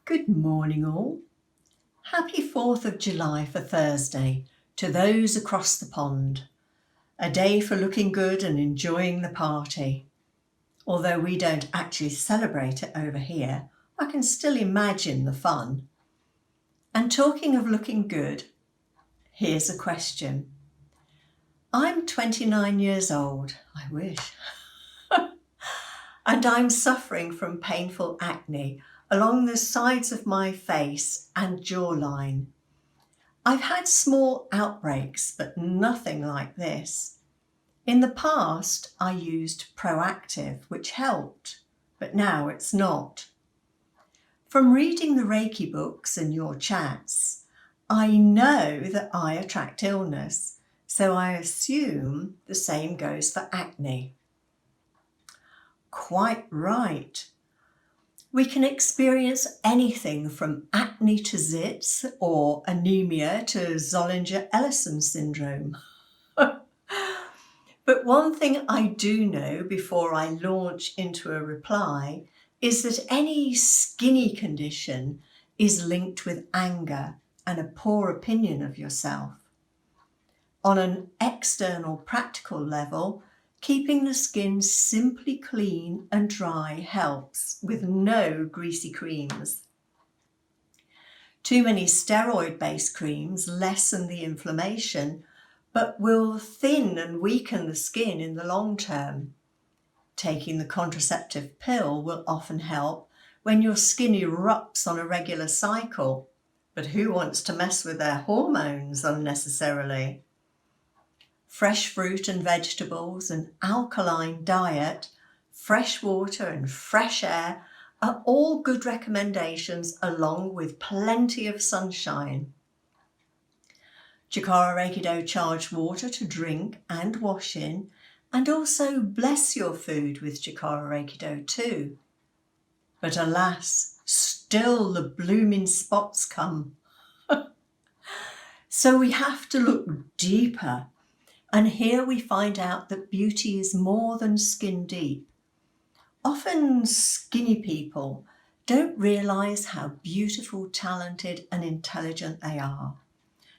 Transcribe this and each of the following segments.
Good morning all. Happy 4th of July for Thursday to those across the pond. A day for looking good and enjoying the party. Although we don't actually celebrate it over here, I can still imagine the fun. And talking of looking good, here's a question. I'm 29 years old, I wish, and I'm suffering from painful acne along the sides of my face and jawline. I've had small outbreaks, but nothing like this. In the past, I used Proactive, which helped, but now it's not. From reading the Reiki books and your chats, I know that I attract illness, so I assume the same goes for acne. Quite right. We can experience anything from acne to zits or anemia to Zollinger-Ellison syndrome. But one thing I do know before I launch into a reply is that any skinny condition is linked with anger and a poor opinion of yourself. On an external practical level, keeping the skin simply clean and dry helps with no greasy creams. Too many steroid-based creams lessen the inflammation, but will thin and weaken the skin in the long term. Taking the contraceptive pill will often help when your skin erupts on a regular cycle, but who wants to mess with their hormones unnecessarily? Fresh fruit and vegetables, an alkaline diet, fresh water and fresh air are all good recommendations, along with plenty of sunshine. Chikara-reiki-do charged water to drink and wash in, and also bless your food with chikara-reiki-do too. But alas, still the blooming spots come. So we have to look deeper. And here we find out that beauty is more than skin deep. Often skinny people don't realise how beautiful, talented and intelligent they are.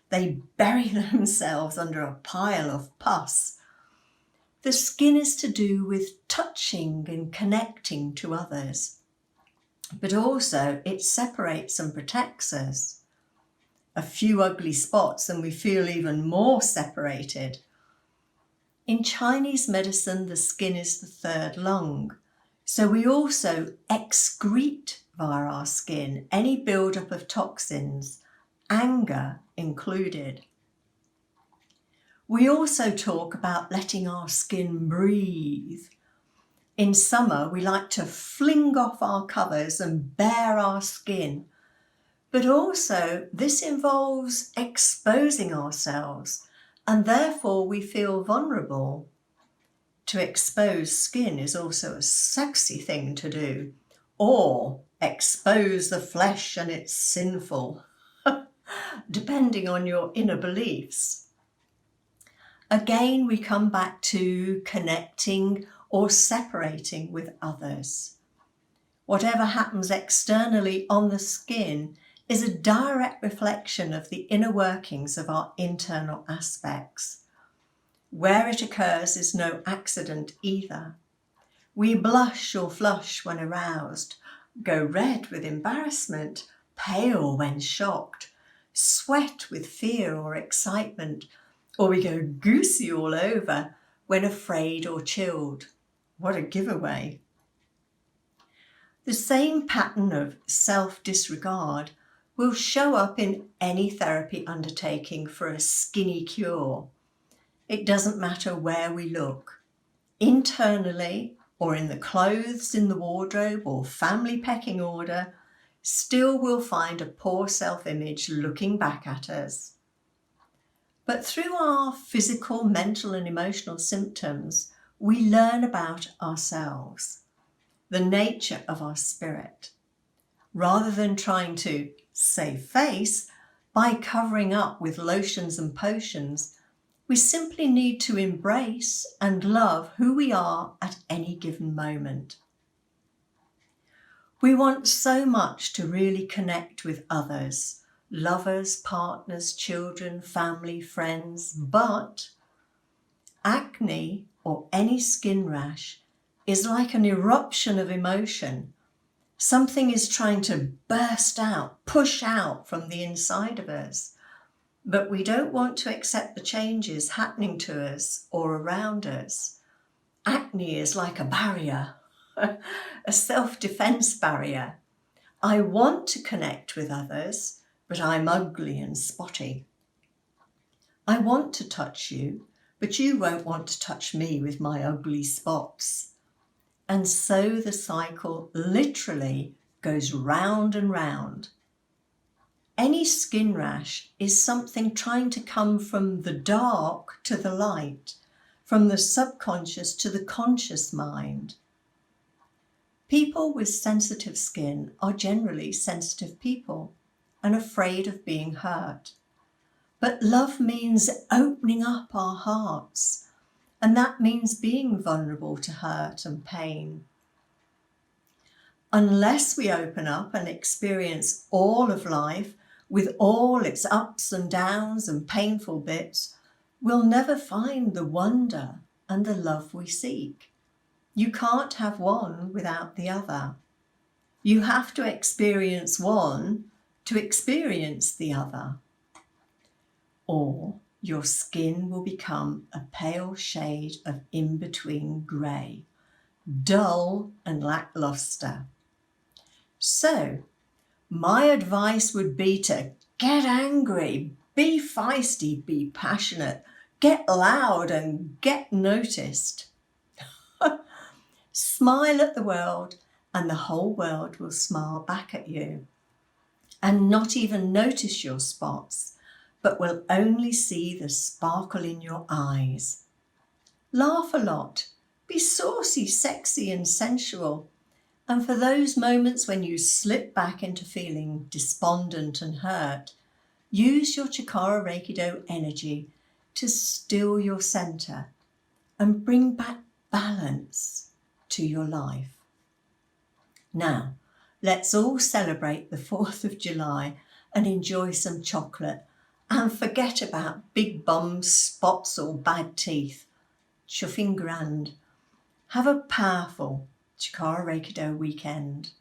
They bury themselves under a pile of pus. The skin is to do with touching and connecting to others, but also it separates and protects us. A few ugly spots and we feel even more separated. In Chinese medicine, the skin is the third lung, so we also excrete via our skin any buildup of toxins, anger included. We also talk about letting our skin breathe. In summer, we like to fling off our covers and bare our skin, but also this involves exposing ourselves, and therefore we feel vulnerable. To expose skin is also a sexy thing to do, or expose the flesh and it's sinful, depending on your inner beliefs. Again, we come back to connecting or separating with others. Whatever happens externally on the skin is a direct reflection of the inner workings of our internal aspects. Where it occurs is no accident either. We blush or flush when aroused, go red with embarrassment, pale when shocked, sweat with fear or excitement, or we go goosey all over when afraid or chilled. What a giveaway. The same pattern of self-disregard will show up in any therapy undertaking for a skinny cure. It doesn't matter where we look, internally or in the clothes in the wardrobe or family pecking order, still we'll find a poor self-image looking back at us. But through our physical, mental and emotional symptoms, we learn about ourselves, the nature of our spirit. Rather than trying to save face by covering up with lotions and potions, we simply need to embrace and love who we are at any given moment. We want so much to really connect with others, lovers, partners, children, family, friends, but acne or any skin rash is like an eruption of emotion. Something is trying to burst out, push out from the inside of us. But we don't want to accept the changes happening to us or around us. Acne is like a barrier, a self-defense barrier. I want to connect with others, but I'm ugly and spotty. I want to touch you, but you won't want to touch me with my ugly spots. And so the cycle literally goes round and round. Any skin rash is something trying to come from the dark to the light, from the subconscious to the conscious mind. People with sensitive skin are generally sensitive people and afraid of being hurt. But love means opening up our hearts, and that means being vulnerable to hurt and pain. Unless we open up and experience all of life with all its ups and downs and painful bits, we'll never find the wonder and the love we seek. You can't have one without the other. You have to experience one to experience the other. Or your skin will become a pale shade of in-between grey, dull and lackluster. So, my advice would be to get angry, be feisty, be passionate, get loud and get noticed. Smile at the world and the whole world will smile back at you and not even notice your spots, but will only see the sparkle in your eyes. Laugh a lot, be saucy, sexy and sensual. And for those moments when you slip back into feeling despondent and hurt, use your chikara-reiki-do energy to still your center and bring back balance to your life. Now, let's all celebrate the 4th of July and enjoy some chocolate and forget about big bums, spots or bad teeth. Chuffing grand. Have a powerful chikara-reiki-do weekend.